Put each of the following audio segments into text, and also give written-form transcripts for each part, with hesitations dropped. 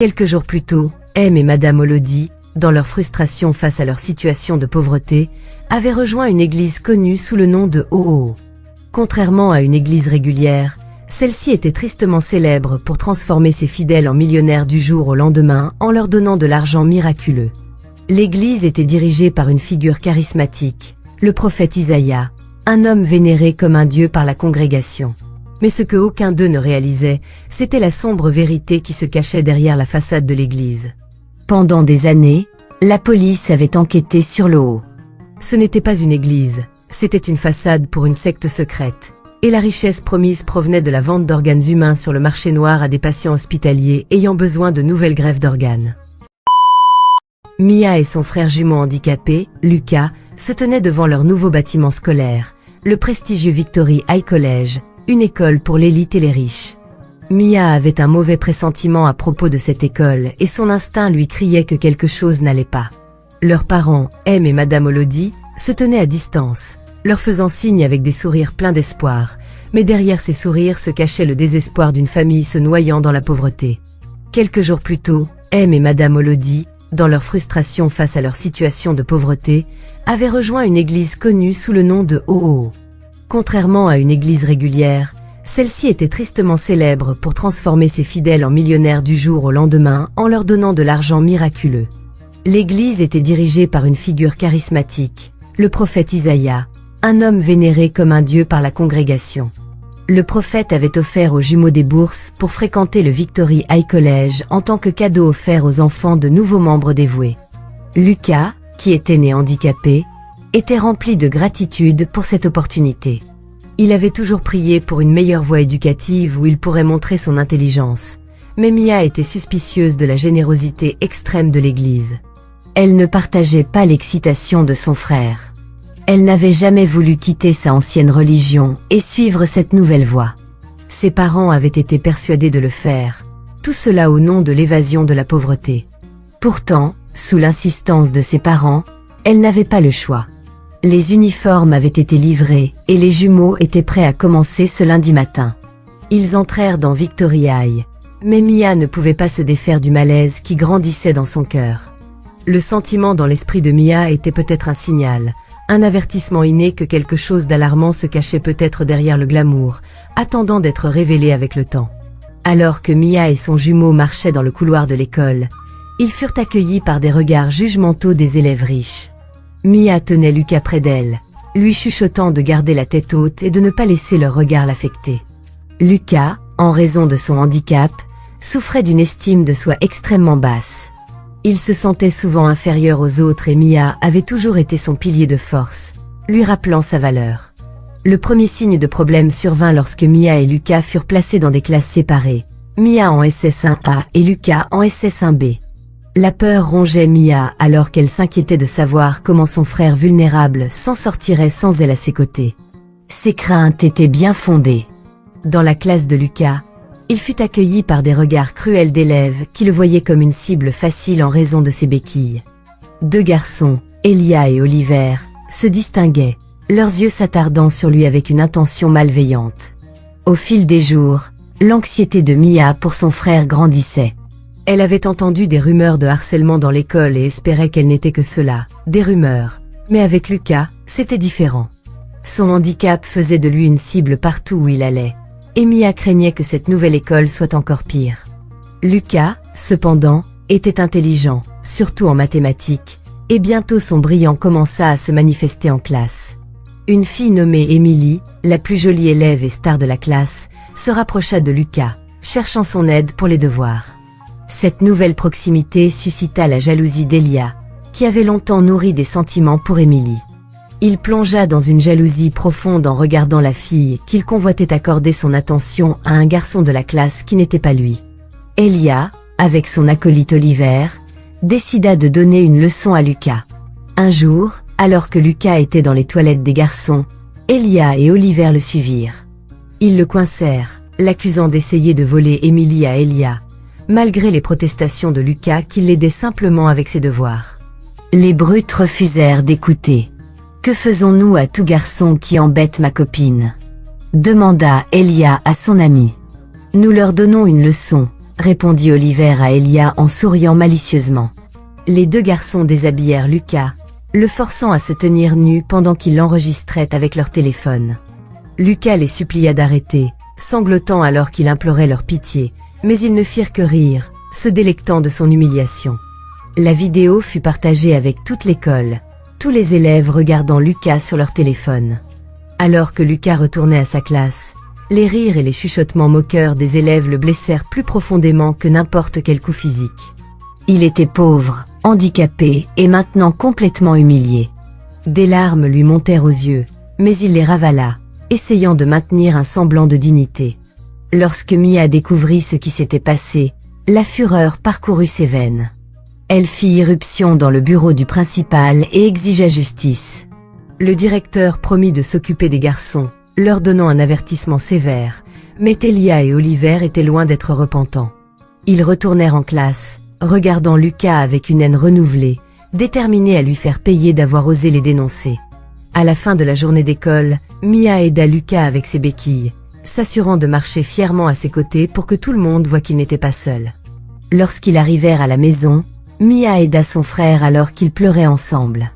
Quelques jours plus tôt, M et Madame Olodi, dans leur frustration face à leur situation de pauvreté, avaient rejoint une église connue sous le nom de OO. Contrairement à une église régulière, celle-ci était tristement célèbre pour transformer ses fidèles en millionnaires du jour au lendemain en leur donnant de l'argent miraculeux. L'église était dirigée par une figure charismatique, le prophète Isaïe, un homme vénéré comme un dieu par la congrégation. Mais ce que aucun d'eux ne réalisait, c'était la sombre vérité qui se cachait derrière la façade de l'église. Pendant des années, la police avait enquêté sur l'OO. Ce n'était pas une église, c'était une façade pour une secte secrète. Et la richesse promise provenait de la vente d'organes humains sur le marché noir à des patients hospitaliers ayant besoin de nouvelles greffes d'organes. Mia et son frère jumeau handicapé, Lucas, se tenaient devant leur nouveau bâtiment scolaire, le prestigieux Victory High College, une école pour l'élite et les riches. Mia avait un mauvais pressentiment à propos de cette école et son instinct lui criait que quelque chose n'allait pas. Leurs parents, M et Madame Olodi, se tenaient à distance, leur faisant signe avec des sourires pleins d'espoir, mais derrière ces sourires se cachait le désespoir d'une famille se noyant dans la pauvreté. Quelques jours plus tôt, M et Madame Olodi, dans leur frustration face à leur situation de pauvreté, avaient rejoint une église connue sous le nom de OO. Contrairement à une église régulière, celle-ci était tristement célèbre pour transformer ses fidèles en millionnaires du jour au lendemain en leur donnant de l'argent miraculeux. L'église était dirigée par une figure charismatique, le prophète Isaïe, un homme vénéré comme un dieu par la congrégation. Le prophète avait offert aux jumeaux des bourses pour fréquenter le Victory High College en tant que cadeau offert aux enfants de nouveaux membres dévoués. Lucas, qui était né handicapé, était rempli de gratitude pour cette opportunité. Il avait toujours prié pour une meilleure voie éducative où il pourrait montrer son intelligence, mais Mia était suspicieuse de la générosité extrême de l'Église. Elle ne partageait pas l'excitation de son frère. Elle n'avait jamais voulu quitter sa ancienne religion et suivre cette nouvelle voie. Ses parents avaient été persuadés de le faire, tout cela au nom de l'évasion de la pauvreté. Pourtant, sous l'insistance de ses parents, elle n'avait pas le choix. Les uniformes avaient été livrés et les jumeaux étaient prêts à commencer ce lundi matin. Ils entrèrent dans Victory High, mais Mia ne pouvait pas se défaire du malaise qui grandissait dans son cœur. Le sentiment dans l'esprit de Mia était peut-être un signal, un avertissement inné que quelque chose d'alarmant se cachait peut-être derrière le glamour, attendant d'être révélé avec le temps. Alors que Mia et son jumeau marchaient dans le couloir de l'école, ils furent accueillis par des regards jugementaux des élèves riches. Mia tenait Lucas près d'elle, lui chuchotant de garder la tête haute et de ne pas laisser leur regard l'affecter. Lucas, en raison de son handicap, souffrait d'une estime de soi extrêmement basse. Il se sentait souvent inférieur aux autres et Mia avait toujours été son pilier de force, lui rappelant sa valeur. Le premier signe de problème survint lorsque Mia et Lucas furent placés dans des classes séparées, Mia en SS1A et Lucas en SS1B. La peur rongeait Mia alors qu'elle s'inquiétait de savoir comment son frère vulnérable s'en sortirait sans elle à ses côtés. Ses craintes étaient bien fondées. Dans la classe de Lucas, il fut accueilli par des regards cruels d'élèves qui le voyaient comme une cible facile en raison de ses béquilles. Deux garçons, Elia et Oliver, se distinguaient, leurs yeux s'attardant sur lui avec une intention malveillante. Au fil des jours, l'anxiété de Mia pour son frère grandissait. Elle avait entendu des rumeurs de harcèlement dans l'école et espérait qu'elles n'étaient que cela, des rumeurs. Mais avec Lucas, c'était différent. Son handicap faisait de lui une cible partout où il allait. Et Mia craignait que cette nouvelle école soit encore pire. Lucas, cependant, était intelligent, surtout en mathématiques, et bientôt son brillant commença à se manifester en classe. Une fille nommée Émilie, la plus jolie élève et star de la classe, se rapprocha de Lucas, cherchant son aide pour les devoirs. Cette nouvelle proximité suscita la jalousie d'Elia, qui avait longtemps nourri des sentiments pour Émilie. Il plongea dans une jalousie profonde en regardant la fille qu'il convoitait accorder son attention à un garçon de la classe qui n'était pas lui. Elia, avec son acolyte Oliver, décida de donner une leçon à Lucas. Un jour, alors que Lucas était dans les toilettes des garçons, Elia et Oliver le suivirent. Ils le coincèrent, l'accusant d'essayer de voler Émilie à Elia, malgré les protestations de Lucas qui l'aidait simplement avec ses devoirs. Les brutes refusèrent d'écouter. « Que faisons-nous à tout garçon qui embête ma copine ?» demanda Elia à son ami. « Nous leur donnons une leçon, répondit Oliver à Elia en souriant malicieusement. Les deux garçons déshabillèrent Lucas, le forçant à se tenir nu pendant qu'ils l'enregistraient avec leur téléphone. Lucas les supplia d'arrêter, sanglotant alors qu'il implorait leur pitié, mais ils ne firent que rire, se délectant de son humiliation. La vidéo fut partagée avec toute l'école, tous les élèves regardant Lucas sur leur téléphone. Alors que Lucas retournait à sa classe, les rires et les chuchotements moqueurs des élèves le blessèrent plus profondément que n'importe quel coup physique. Il était pauvre, handicapé et maintenant complètement humilié. Des larmes lui montèrent aux yeux, mais il les ravala, essayant de maintenir un semblant de dignité. Lorsque Mia découvrit ce qui s'était passé, la fureur parcourut ses veines. Elle fit irruption dans le bureau du principal et exigea justice. Le directeur promit de s'occuper des garçons, leur donnant un avertissement sévère, mais Elia et Oliver étaient loin d'être repentants. Ils retournèrent en classe, regardant Lucas avec une haine renouvelée, déterminés à lui faire payer d'avoir osé les dénoncer. À la fin de la journée d'école, Mia aida Lucas avec ses béquilles, s'assurant de marcher fièrement à ses côtés pour que tout le monde voie qu'il n'était pas seul. Lorsqu'ils arrivèrent à la maison, Mia aida son frère alors qu'ils pleuraient ensemble.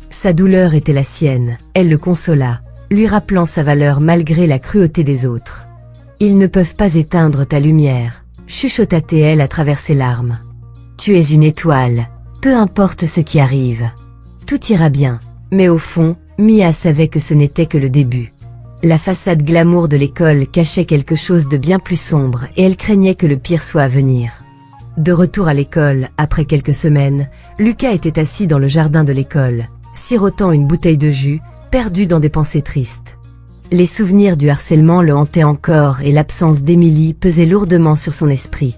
Sa douleur était la sienne, elle le consola, lui rappelant sa valeur malgré la cruauté des autres. « Ils ne peuvent pas éteindre ta lumière », chuchota-t-elle à travers ses larmes. « Tu es une étoile, peu importe ce qui arrive. Tout ira bien. » Mais au fond, Mia savait que ce n'était que le début. La façade glamour de l'école cachait quelque chose de bien plus sombre et elle craignait que le pire soit à venir. De retour à l'école, après quelques semaines, Lucas était assis dans le jardin de l'école, sirotant une bouteille de jus, perdu dans des pensées tristes. Les souvenirs du harcèlement le hantaient encore et l'absence d'Emily pesait lourdement sur son esprit.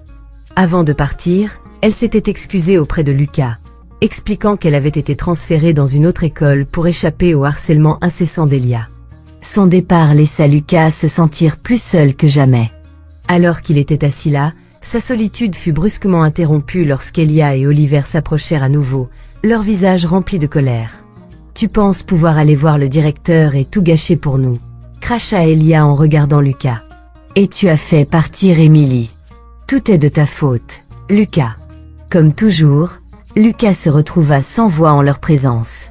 Avant de partir, elle s'était excusée auprès de Lucas, expliquant qu'elle avait été transférée dans une autre école pour échapper au harcèlement incessant d'Elia. Son départ laissa Lucas se sentir plus seul que jamais. Alors qu'il était assis là, sa solitude fut brusquement interrompue lorsqu'Elia et Oliver s'approchèrent à nouveau, leurs visages remplis de colère. « Tu penses pouvoir aller voir le directeur et tout gâcher pour nous ?» cracha Elia en regardant Lucas. « Et tu as fait partir Emily. Tout est de ta faute, Lucas. » Comme toujours, Lucas se retrouva sans voix en leur présence.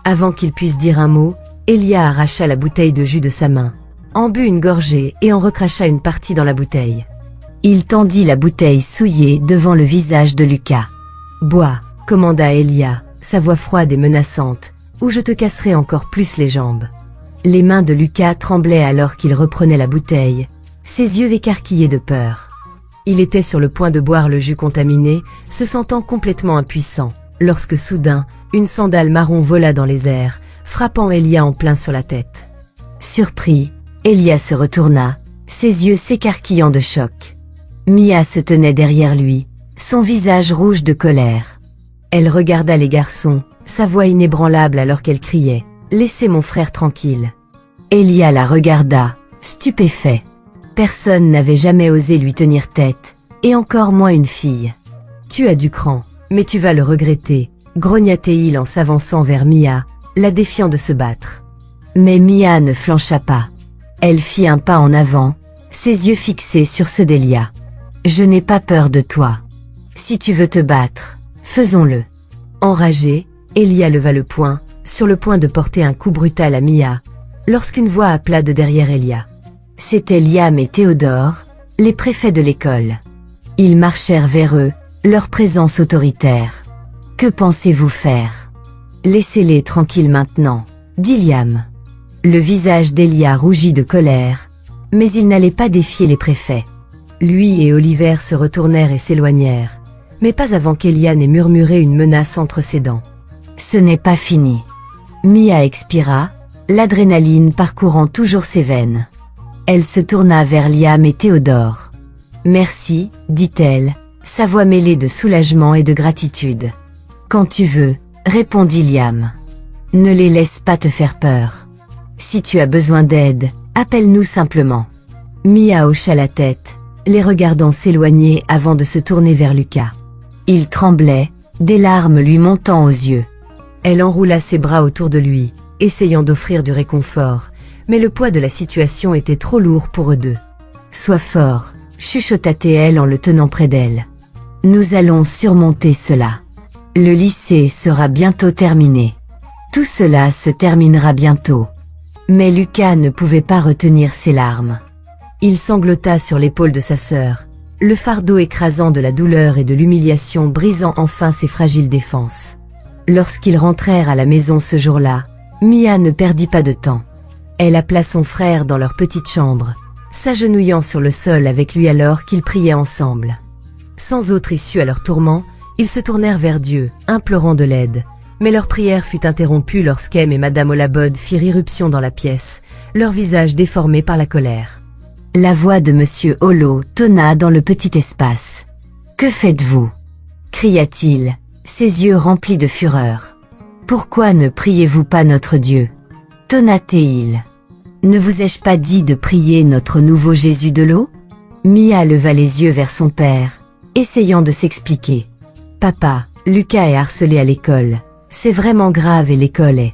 Avant qu'il puisse dire un mot, Elia arracha la bouteille de jus de sa main, en but une gorgée et en recracha une partie dans la bouteille. Il tendit la bouteille souillée devant le visage de Lucas. « Bois », commanda Elia, sa voix froide et menaçante, « ou je te casserai encore plus les jambes. » Les mains de Lucas tremblaient alors qu'il reprenait la bouteille, ses yeux écarquillés de peur. Il était sur le point de boire le jus contaminé, se sentant complètement impuissant, lorsque soudain, une sandale marron vola dans les airs, frappant Elia en plein sur la tête. Surpris, Elia se retourna, ses yeux s'écarquillant de choc. Mia se tenait derrière lui, son visage rouge de colère. Elle regarda les garçons, sa voix inébranlable alors qu'elle criait « Laissez mon frère tranquille ». Elia la regarda, stupéfait. Personne n'avait jamais osé lui tenir tête, et encore moins une fille. « Tu as du cran, mais tu vas le regretter », grogna-t-il en s'avançant vers Mia, la défiant de se battre. Mais Mia ne flancha pas. Elle fit un pas en avant, ses yeux fixés sur ceux d'Elia. « Je n'ai pas peur de toi. Si tu veux te battre, faisons-le. » Enragé, Elia leva le poing, sur le point de porter un coup brutal à Mia, lorsqu'une voix appela de derrière Elia. C'étaient Liam et Théodore, les préfets de l'école. Ils marchèrent vers eux, leur présence autoritaire. « Que pensez-vous faire ? Laissez-les tranquilles maintenant, » dit Liam. Le visage d'Elia rougit de colère, mais il n'allait pas défier les préfets. Lui et Oliver se retournèrent et s'éloignèrent, mais pas avant qu'Elia n'ait murmuré une menace entre ses dents. Ce n'est pas fini. Mia expira, l'adrénaline parcourant toujours ses veines. Elle se tourna vers Liam et Théodore. « Merci, dit-elle, sa voix mêlée de soulagement et de gratitude. « Quand tu veux, répondit Liam. Ne les laisse pas te faire peur. Si tu as besoin d'aide, appelle-nous simplement. » Mia hocha la tête, les regardant s'éloigner avant de se tourner vers Lucas. Il tremblait, des larmes lui montant aux yeux. Elle enroula ses bras autour de lui, essayant d'offrir du réconfort, mais le poids de la situation était trop lourd pour eux deux. « Sois fort, chuchota-t-elle en le tenant près d'elle. Nous allons surmonter cela. Le lycée sera bientôt terminé. Tout cela se terminera bientôt. Mais Lucas ne pouvait pas retenir ses larmes. Il sanglota sur l'épaule de sa sœur, le fardeau écrasant de la douleur et de l'humiliation brisant enfin ses fragiles défenses. Lorsqu'ils rentrèrent à la maison ce jour-là, Mia ne perdit pas de temps. Elle appela son frère dans leur petite chambre, s'agenouillant sur le sol avec lui alors qu'ils priaient ensemble. Sans autre issue à leur tourment, ils se tournèrent vers Dieu, implorant de l'aide. Mais leur prière fut interrompue lorsqu'Em et Madame Olabode firent irruption dans la pièce, leur visage déformé par la colère. La voix de Monsieur Hollow tonna dans le petit espace. « Que faites-vous » cria-t-il, ses yeux remplis de fureur. « Pourquoi ne priez-vous pas notre Dieu » tonna-t-il. « Ne vous ai-je pas dit de prier notre nouveau Jésus de l'eau » Mia leva les yeux vers son père, essayant de s'expliquer. « Papa, Lucas est harcelé à l'école. C'est vraiment grave et l'école est... »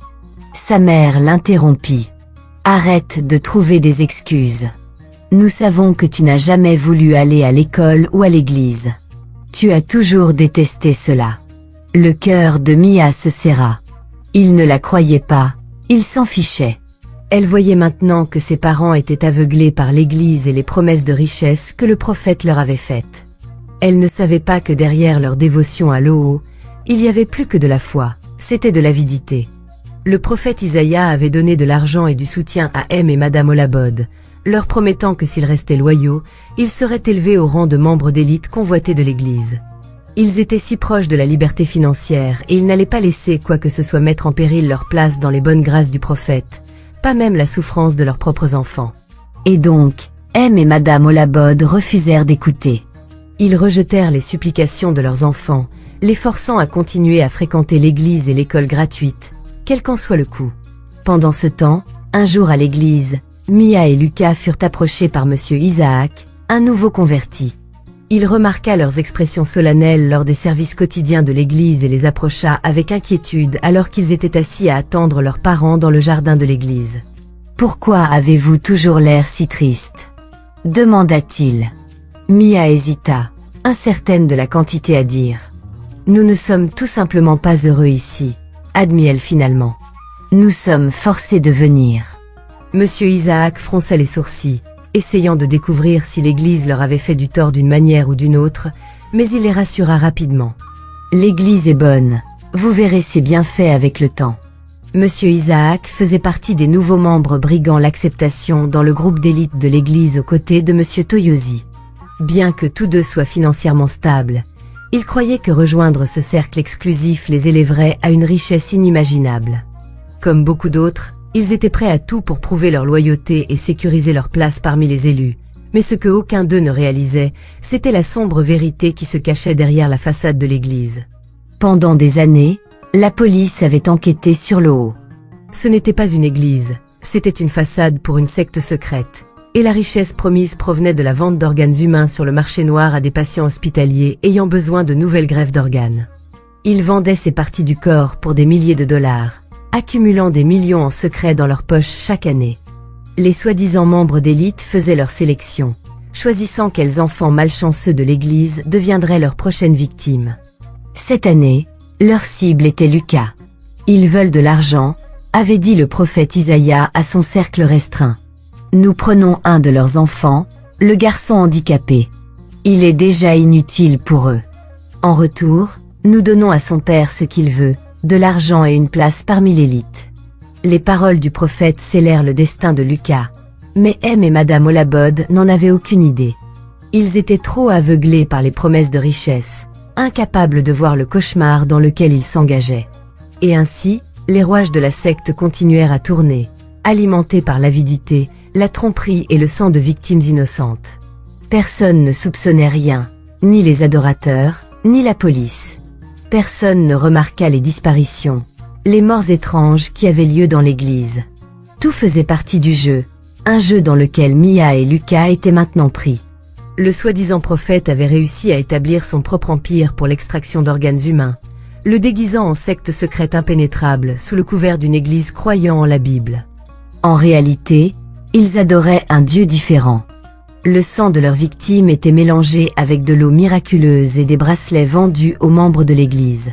Sa mère l'interrompit. « Arrête de trouver des excuses. Nous savons que tu n'as jamais voulu aller à l'école ou à l'église. Tu as toujours détesté cela. » Le cœur de Mia se serra. Il ne la croyait pas, il s'en fichait. Elle voyait maintenant que ses parents étaient aveuglés par l'église et les promesses de richesse que le prophète leur avait faites. Elle ne savait pas que derrière leur dévotion à l'eau, il y avait plus que de la foi. C'était de l'avidité. Le prophète Isaïa avait donné de l'argent et du soutien à Em et Madame Olabode, leur promettant que s'ils restaient loyaux, ils seraient élevés au rang de membres d'élite convoités de l'Église. Ils étaient si proches de la liberté financière et ils n'allaient pas laisser quoi que ce soit mettre en péril leur place dans les bonnes grâces du prophète, pas même la souffrance de leurs propres enfants. Et donc, Em et Madame Olabode refusèrent d'écouter. Ils rejetèrent les supplications de leurs enfants, les forçant à continuer à fréquenter l'église et l'école gratuite, quel qu'en soit le coût. Pendant ce temps, un jour à l'église, Mia et Lucas furent approchés par Monsieur Isaac, un nouveau converti. Il remarqua leurs expressions solennelles lors des services quotidiens de l'église et les approcha avec inquiétude alors qu'ils étaient assis à attendre leurs parents dans le jardin de l'église. « Pourquoi avez-vous toujours l'air si triste » demanda-t-il. Mia hésita, incertaine de la quantité à dire. « Nous ne sommes tout simplement pas heureux ici, » admit-elle finalement. « Nous sommes forcés de venir. » Monsieur Isaac fronça les sourcils, essayant de découvrir si l'église leur avait fait du tort d'une manière ou d'une autre, mais il les rassura rapidement. « L'église est bonne, vous verrez ses bienfaits avec le temps. » Monsieur Isaac faisait partie des nouveaux membres briguant l'acceptation dans le groupe d'élite de l'église aux côtés de Monsieur Toyosi. Bien que tous deux soient financièrement stables, ils croyaient que rejoindre ce cercle exclusif les élèverait à une richesse inimaginable. Comme beaucoup d'autres, ils étaient prêts à tout pour prouver leur loyauté et sécuriser leur place parmi les élus. Mais ce que aucun d'eux ne réalisait, c'était la sombre vérité qui se cachait derrière la façade de l'église. Pendant des années, la police avait enquêté sur le haut. Ce n'était pas une église, c'était une façade pour une secte secrète. Et la richesse promise provenait de la vente d'organes humains sur le marché noir à des patients hospitaliers ayant besoin de nouvelles greffes d'organes. Ils vendaient ces parties du corps pour des milliers de dollars, accumulant des millions en secret dans leurs poches chaque année. Les soi-disant membres d'élite faisaient leur sélection, choisissant quels enfants malchanceux de l'église deviendraient leurs prochaines victimes. Cette année, leur cible était Lucas. Ils veulent de l'argent, avait dit le prophète Isaïa à son cercle restreint. Nous prenons un de leurs enfants, le garçon handicapé. Il est déjà inutile pour eux. En retour, nous donnons à son père ce qu'il veut, de l'argent et une place parmi l'élite. Les paroles du prophète scellèrent le destin de Lucas, mais Em et Madame Olabode n'en avaient aucune idée. Ils étaient trop aveuglés par les promesses de richesse, incapables de voir le cauchemar dans lequel ils s'engageaient. Et ainsi, les rouages de la secte continuèrent à tourner, alimentés par l'avidité, la tromperie et le sang de victimes innocentes. Personne ne soupçonnait rien, ni les adorateurs, ni la police. Personne ne remarqua les disparitions, les morts étranges qui avaient lieu dans l'église. Tout faisait partie du jeu, un jeu dans lequel Mia et Lucas étaient maintenant pris. Le soi-disant prophète avait réussi à établir son propre empire pour l'extraction d'organes humains, le déguisant en secte secrète impénétrable sous le couvert d'une église croyant en la Bible. En réalité, ils adoraient un Dieu différent. Le sang de leurs victimes était mélangé avec de l'eau miraculeuse et des bracelets vendus aux membres de l'Église.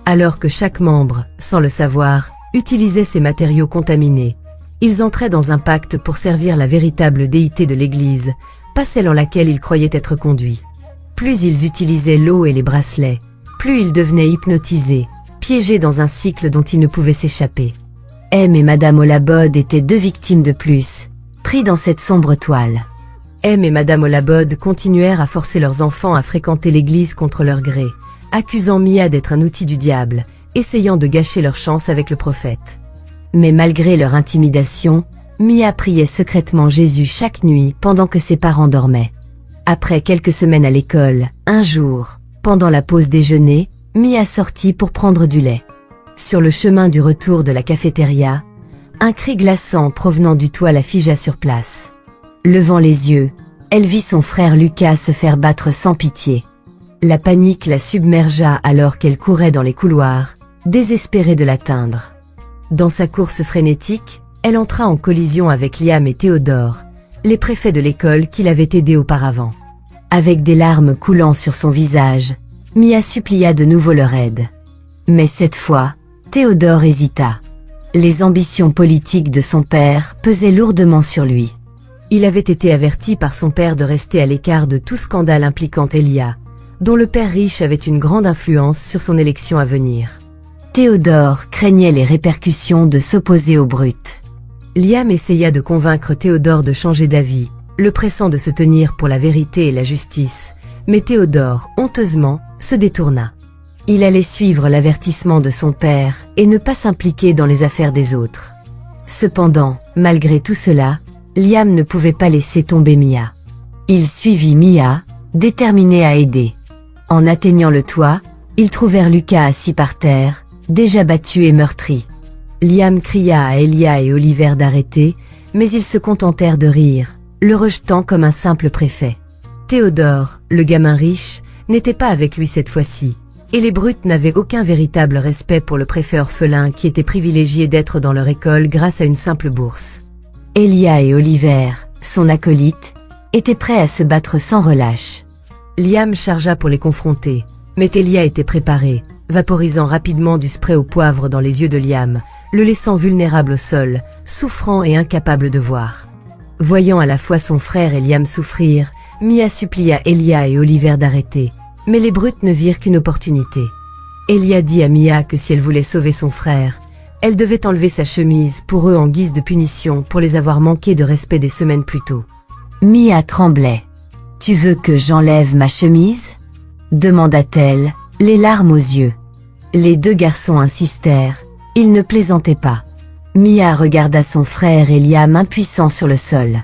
Alors que chaque membre, sans le savoir, utilisait ces matériaux contaminés, ils entraient dans un pacte pour servir la véritable déité de l'Église, pas celle en laquelle ils croyaient être conduits. Plus ils utilisaient l'eau et les bracelets, plus ils devenaient hypnotisés, piégés dans un cycle dont ils ne pouvaient s'échapper. M et Madame Olabode étaient 2 victimes de plus, pris dans cette sombre toile. M et Madame Olabode continuèrent à forcer leurs enfants à fréquenter l'église contre leur gré, accusant Mia d'être un outil du diable, essayant de gâcher leur chance avec le prophète. Mais malgré leur intimidation, Mia priait secrètement Jésus chaque nuit pendant que ses parents dormaient. Après quelques semaines à l'école, un jour, pendant la pause déjeuner, Mia sortit pour prendre du lait. Sur le chemin du retour de la cafétéria, un cri glaçant provenant du toit la figea sur place. Levant les yeux, elle vit son frère Lucas se faire battre sans pitié. La panique la submergea alors qu'elle courait dans les couloirs, désespérée de l'atteindre. Dans sa course frénétique, elle entra en collision avec Liam et Théodore, les préfets de l'école qui l'avaient aidée auparavant. Avec des larmes coulant sur son visage, Mia supplia de nouveau leur aide. Mais cette fois, Théodore hésita. Les ambitions politiques de son père pesaient lourdement sur lui. Il avait été averti par son père de rester à l'écart de tout scandale impliquant Elia, dont le père riche avait une grande influence sur son élection à venir. Théodore craignait les répercussions de s'opposer au brut. Liam essaya de convaincre Théodore de changer d'avis, le pressant de se tenir pour la vérité et la justice, mais Théodore, honteusement, se détourna. Il allait suivre l'avertissement de son père et ne pas s'impliquer dans les affaires des autres. Cependant, malgré tout cela, Liam ne pouvait pas laisser tomber Mia. Il suivit Mia, déterminé à aider. En atteignant le toit, ils trouvèrent Lucas assis par terre, déjà battu et meurtri. Liam cria à Elia et Oliver d'arrêter, mais ils se contentèrent de rire, le rejetant comme un simple préfet. Théodore, le gamin riche, n'était pas avec lui cette fois-ci, et les brutes n'avaient aucun véritable respect pour le préfet orphelin qui était privilégié d'être dans leur école grâce à une simple bourse. Elia et Oliver, son acolyte, étaient prêts à se battre sans relâche. Liam chargea pour les confronter, mais Elia était préparé, vaporisant rapidement du spray au poivre dans les yeux de Liam, le laissant vulnérable au sol, souffrant et incapable de voir. Voyant à la fois son frère et Liam souffrir, Mia supplia Elia et Oliver d'arrêter, mais les brutes ne virent qu'une opportunité. Elia dit à Mia que si elle voulait sauver son frère, elle devait enlever sa chemise pour eux en guise de punition pour les avoir manqué de respect des semaines plus tôt. Mia tremblait. « Tu veux que j'enlève ma chemise ?» demanda-t-elle, les larmes aux yeux. Les 2 garçons insistèrent, ils ne plaisantaient pas. Mia regarda son frère et Liam impuissants sur le sol.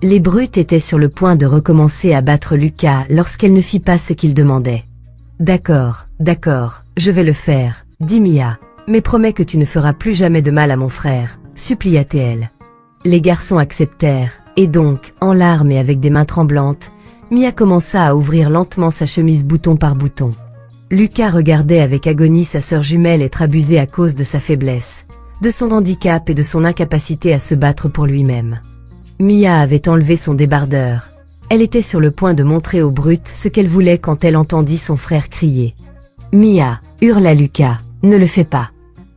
Les brutes étaient sur le point de recommencer à battre Lucas lorsqu'elle ne fit pas ce qu'il demandait. « D'accord, je vais le faire, » dit Mia, « mais promets que tu ne feras plus jamais de mal à mon frère, » supplia-t-elle. Les garçons acceptèrent, et donc, en larmes et avec des mains tremblantes, Mia commença à ouvrir lentement sa chemise bouton par bouton. Lucas regardait avec agonie sa sœur jumelle être abusée à cause de sa faiblesse, de son handicap et de son incapacité à se battre pour lui-même. Mia avait enlevé son débardeur. Elle était sur le point de montrer aux brutes ce qu'elle voulait quand elle entendit son frère crier. « Mia !» hurla Lucas, « ne le fais pas !»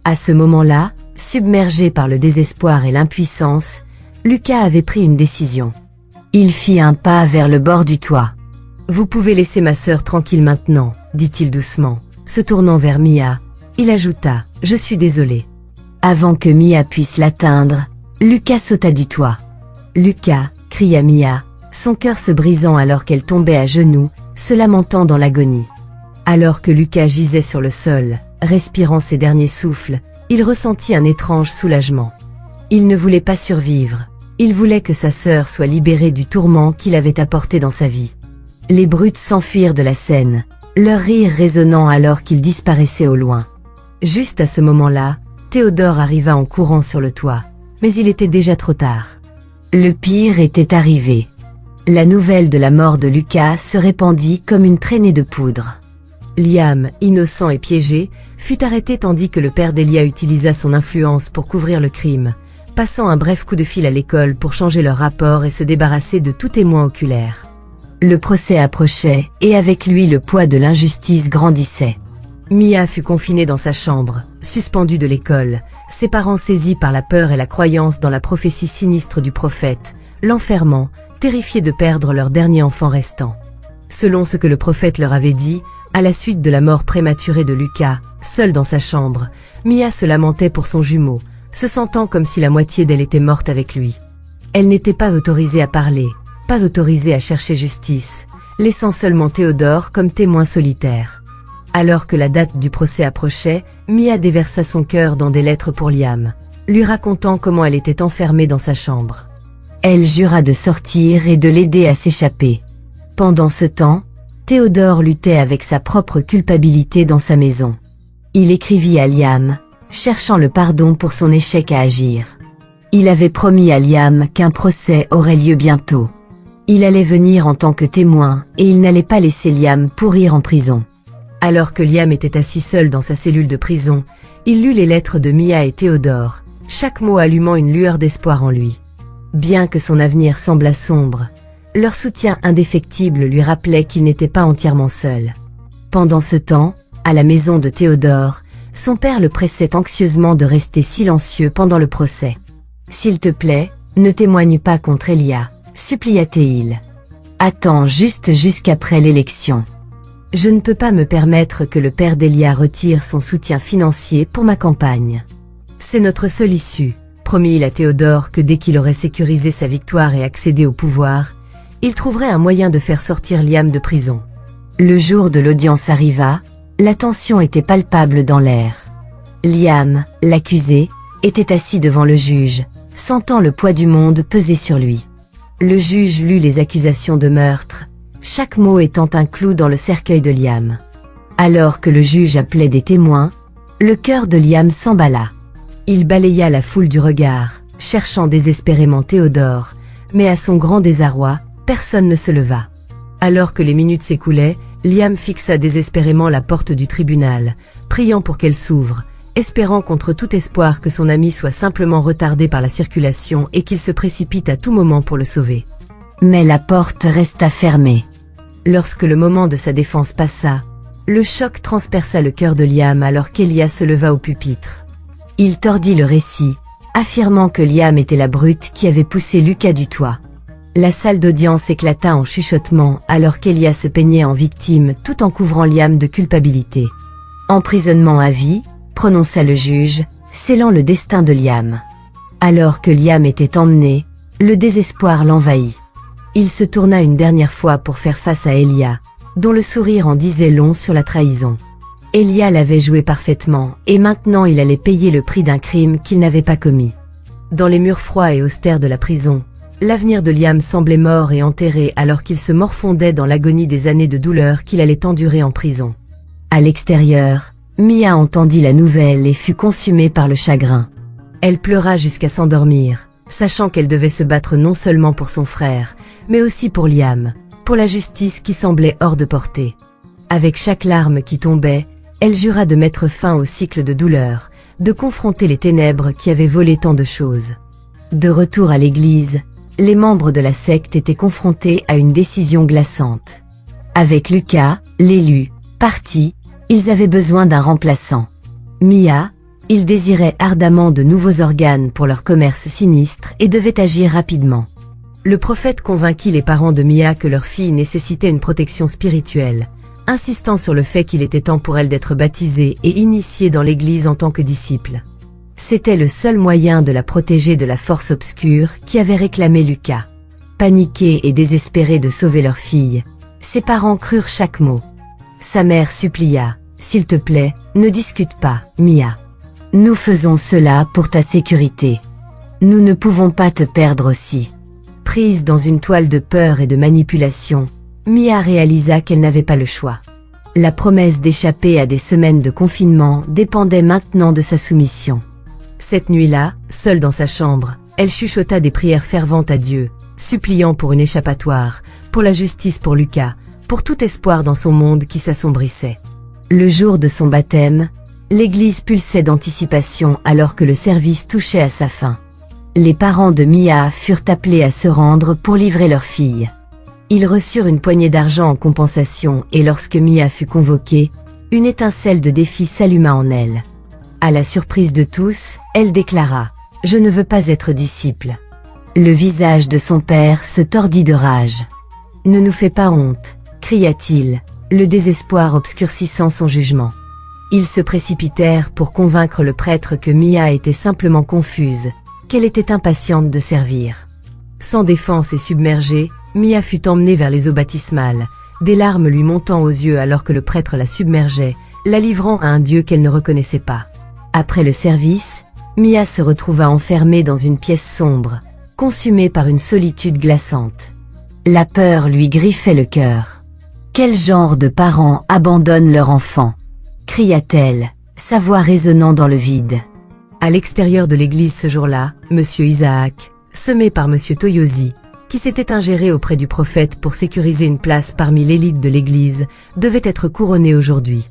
À ce moment-là, submergé par le désespoir et l'impuissance, Lucas avait pris une décision. Il fit un pas vers le bord du toit. « Vous pouvez laisser ma sœur tranquille maintenant, » dit-il doucement. Se tournant vers Mia, il ajouta « Je suis désolé. » Avant que Mia puisse l'atteindre, Lucas sauta du toit. « Lucas !» cria Mia, son cœur se brisant alors qu'elle tombait à genoux, se lamentant dans l'agonie. Alors que Lucas gisait sur le sol, respirant ses derniers souffles, il ressentit un étrange soulagement. Il ne voulait pas survivre. Il voulait que sa sœur soit libérée du tourment qu'il avait apporté dans sa vie. Les brutes s'enfuirent de la scène, leur rire résonnant alors qu'ils disparaissaient au loin. Juste à ce moment-là, Théodore arriva en courant sur le toit, mais il était déjà trop tard. Le pire était arrivé. La nouvelle de la mort de Lucas se répandit comme une traînée de poudre. Liam, innocent et piégé, fut arrêté tandis que le père d'Elia utilisa son influence pour couvrir le crime, passant un bref coup de fil à l'école pour changer leur rapport et se débarrasser de tout témoin oculaire. Le procès approchait, et avec lui le poids de l'injustice grandissait. Mia fut confinée dans sa chambre, suspendue de l'école, ses parents saisis par la peur et la croyance dans la prophétie sinistre du prophète, l'enfermant, terrifiés de perdre leur dernier enfant restant. Selon ce que le prophète leur avait dit, à la suite de la mort prématurée de Lucas, seule dans sa chambre, Mia se lamentait pour son jumeau, se sentant comme si la moitié d'elle était morte avec lui. Elle n'était pas autorisée à parler, pas autorisée à chercher justice, laissant seulement Théodore comme témoin solitaire. Alors que la date du procès approchait, Mia déversa son cœur dans des lettres pour Liam, lui racontant comment elle était enfermée dans sa chambre. Elle jura de sortir et de l'aider à s'échapper. Pendant ce temps, Théodore luttait avec sa propre culpabilité dans sa maison. Il écrivit à Liam, cherchant le pardon pour son échec à agir. Il avait promis à Liam qu'un procès aurait lieu bientôt. Il allait venir en tant que témoin et il n'allait pas laisser Liam pourrir en prison. Alors que Liam était assis seul dans sa cellule de prison, il lut les lettres de Mia et Théodore, chaque mot allumant une lueur d'espoir en lui. Bien que son avenir semblât sombre, leur soutien indéfectible lui rappelait qu'il n'était pas entièrement seul. Pendant ce temps, à la maison de Théodore, son père le pressait anxieusement de rester silencieux pendant le procès. « S'il te plaît, ne témoigne pas contre Elia », supplia-t-il. « Attends juste jusqu'après l'élection. Je ne peux pas me permettre que le père d'Elia retire son soutien financier pour ma campagne. C'est notre seule issue, promit-il à Théodore que dès qu'il aurait sécurisé sa victoire et accédé au pouvoir, il trouverait un moyen de faire sortir Liam de prison. Le jour de l'audience arriva, la tension était palpable dans l'air. Liam, l'accusé, était assis devant le juge, sentant le poids du monde peser sur lui. Le juge lut les accusations de meurtre, chaque mot étant un clou dans le cercueil de Liam. Alors que le juge appelait des témoins, le cœur de Liam s'emballa. Il balaya la foule du regard, cherchant désespérément Théodore, mais à son grand désarroi, personne ne se leva. Alors que les minutes s'écoulaient, Liam fixa désespérément la porte du tribunal, priant pour qu'elle s'ouvre, espérant contre tout espoir que son ami soit simplement retardé par la circulation et qu'il se précipite à tout moment pour le sauver. Mais la porte resta fermée. Lorsque le moment de sa défense passa, le choc transperça le cœur de Liam alors qu'Elia se leva au pupitre. Il tordit le récit, affirmant que Liam était la brute qui avait poussé Lucas du toit. La salle d'audience éclata en chuchotements alors qu'Elia se peignait en victime tout en couvrant Liam de culpabilité. Emprisonnement à vie, prononça le juge, scellant le destin de Liam. Alors que Liam était emmené, le désespoir l'envahit. Il se tourna une dernière fois pour faire face à Elia, dont le sourire en disait long sur la trahison. Elia l'avait joué parfaitement, et maintenant il allait payer le prix d'un crime qu'il n'avait pas commis. Dans les murs froids et austères de la prison, l'avenir de Liam semblait mort et enterré alors qu'il se morfondait dans l'agonie des années de douleur qu'il allait endurer en prison. À l'extérieur, Mia entendit la nouvelle et fut consumée par le chagrin. Elle pleura jusqu'à s'endormir, sachant qu'elle devait se battre non seulement pour son frère, mais aussi pour Liam, pour la justice qui semblait hors de portée. Avec chaque larme qui tombait, elle jura de mettre fin au cycle de douleur, de confronter les ténèbres qui avaient volé tant de choses. De retour à l'église, les membres de la secte étaient confrontés à une décision glaçante. Avec Lucas, l'élu, parti, ils avaient besoin d'un remplaçant. Mia, ils désiraient ardemment de nouveaux organes pour leur commerce sinistre et devaient agir rapidement. Le prophète convainquit les parents de Mia que leur fille nécessitait une protection spirituelle, insistant sur le fait qu'il était temps pour elle d'être baptisée et initiée dans l'église en tant que disciple. C'était le seul moyen de la protéger de la force obscure qui avait réclamé Lucas. Paniqués et désespérés de sauver leur fille, ses parents crurent chaque mot. Sa mère supplia, « S'il te plaît, ne discute pas, Mia. Nous faisons cela pour ta sécurité. Nous ne pouvons pas te perdre aussi. » Prise dans une toile de peur et de manipulation, Mia réalisa qu'elle n'avait pas le choix. La promesse d'échapper à des semaines de confinement dépendait maintenant de sa soumission. Cette nuit-là, seule dans sa chambre, elle chuchota des prières ferventes à Dieu, suppliant pour une échappatoire, pour la justice pour Lucas, pour tout espoir dans son monde qui s'assombrissait. Le jour de son baptême, l'église pulsait d'anticipation alors que le service touchait à sa fin. Les parents de Mia furent appelés à se rendre pour livrer leur fille. Ils reçurent une poignée d'argent en compensation et lorsque Mia fut convoquée, une étincelle de défi s'alluma en elle. À la surprise de tous, elle déclara « Je ne veux pas être disciple ». Le visage de son père se tordit de rage. « Ne nous fais pas honte », cria-t-il, le désespoir obscurcissant son jugement. Ils se précipitèrent pour convaincre le prêtre que Mia était simplement confuse, qu'elle était impatiente de servir. Sans défense et submergée, Mia fut emmenée vers les eaux baptismales, des larmes lui montant aux yeux alors que le prêtre la submergeait, la livrant à un dieu qu'elle ne reconnaissait pas. Après le service, Mia se retrouva enfermée dans une pièce sombre, consumée par une solitude glaçante. La peur lui griffait le cœur. Quel genre de parents abandonnent leur enfant? Cria-t-elle, sa voix résonnant dans le vide. À l'extérieur de l'église ce jour-là, Monsieur Isaac, semé par Monsieur Toyosi, qui s'était ingéré auprès du prophète pour sécuriser une place parmi l'élite de l'église, devait être couronné aujourd'hui.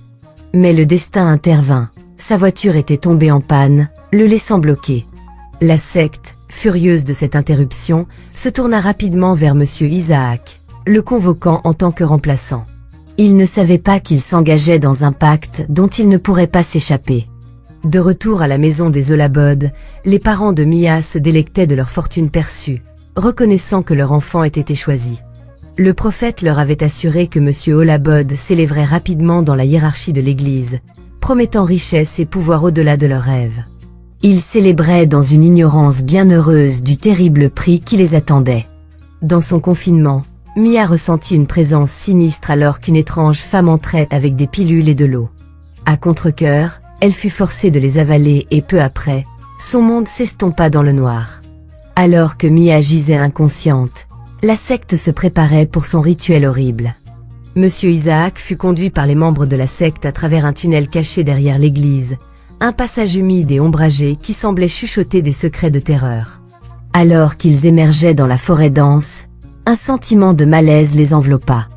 Mais le destin intervint, sa voiture était tombée en panne, le laissant bloqué. La secte, furieuse de cette interruption, se tourna rapidement vers Monsieur Isaac, le convoquant en tant que remplaçant. Il ne savait pas qu'il s'engageait dans un pacte dont il ne pourrait pas s'échapper. De retour à la maison des Olabod, les parents de Mia se délectaient de leur fortune perçue, reconnaissant que leur enfant ait été choisi. Le prophète leur avait assuré que Monsieur Olabod s'élèverait rapidement dans la hiérarchie de l'Église, promettant richesse et pouvoir au-delà de leurs rêves. Ils célébraient dans une ignorance bienheureuse du terrible prix qui les attendait. Dans son confinement, Mia ressentit une présence sinistre alors qu'une étrange femme entrait avec des pilules et de l'eau. À contre-cœur, elle fut forcée de les avaler et peu après, son monde s'estompa dans le noir. Alors que Mia gisait inconsciente, la secte se préparait pour son rituel horrible. Monsieur Isaac fut conduit par les membres de la secte à travers un tunnel caché derrière l'église, un passage humide et ombragé qui semblait chuchoter des secrets de terreur. Alors qu'ils émergeaient dans la forêt dense, un sentiment de malaise les enveloppa.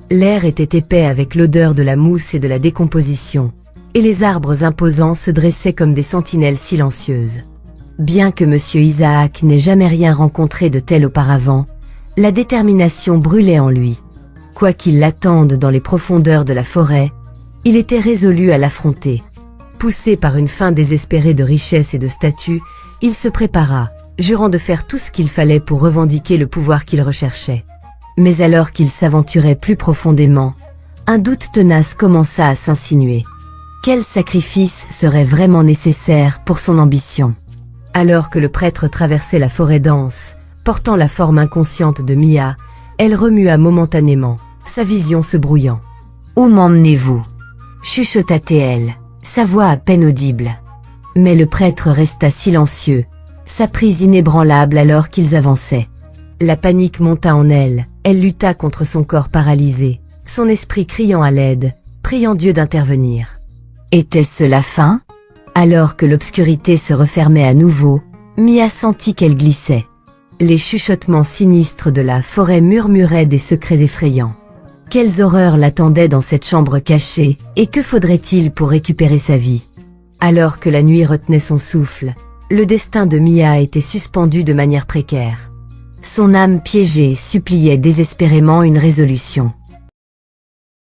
L'air était épais avec l'odeur de la mousse et de la décomposition, et les arbres imposants se dressaient comme des sentinelles silencieuses. Bien que Monsieur Isaac n'ait jamais rien rencontré de tel auparavant, la détermination brûlait en lui. Quoi qu'il l'attende dans les profondeurs de la forêt, il était résolu à l'affronter. Poussé par une faim désespérée de richesse et de statut, il se prépara, jurant de faire tout ce qu'il fallait pour revendiquer le pouvoir qu'il recherchait. Mais alors qu'il s'aventurait plus profondément, un doute tenace commença à s'insinuer. Quel sacrifice serait vraiment nécessaire pour son ambition? Alors que le prêtre traversait la forêt dense, portant la forme inconsciente de Mia, elle remua momentanément, sa vision se brouillant. « Où m'emmenez-vous » chuchota-t-elle, sa voix à peine audible. Mais le prêtre resta silencieux, sa prise inébranlable alors qu'ils avançaient. La panique monta en elle, elle lutta contre son corps paralysé, son esprit criant à l'aide, priant Dieu d'intervenir. Était-ce la fin? Alors que l'obscurité se refermait à nouveau, Mia sentit qu'elle glissait. Les chuchotements sinistres de la forêt murmuraient des secrets effrayants. Quelles horreurs l'attendaient dans cette chambre cachée, et que faudrait-il pour récupérer sa vie? Alors que la nuit retenait son souffle, le destin de Mia était suspendu de manière précaire. Son âme piégée suppliait désespérément une résolution.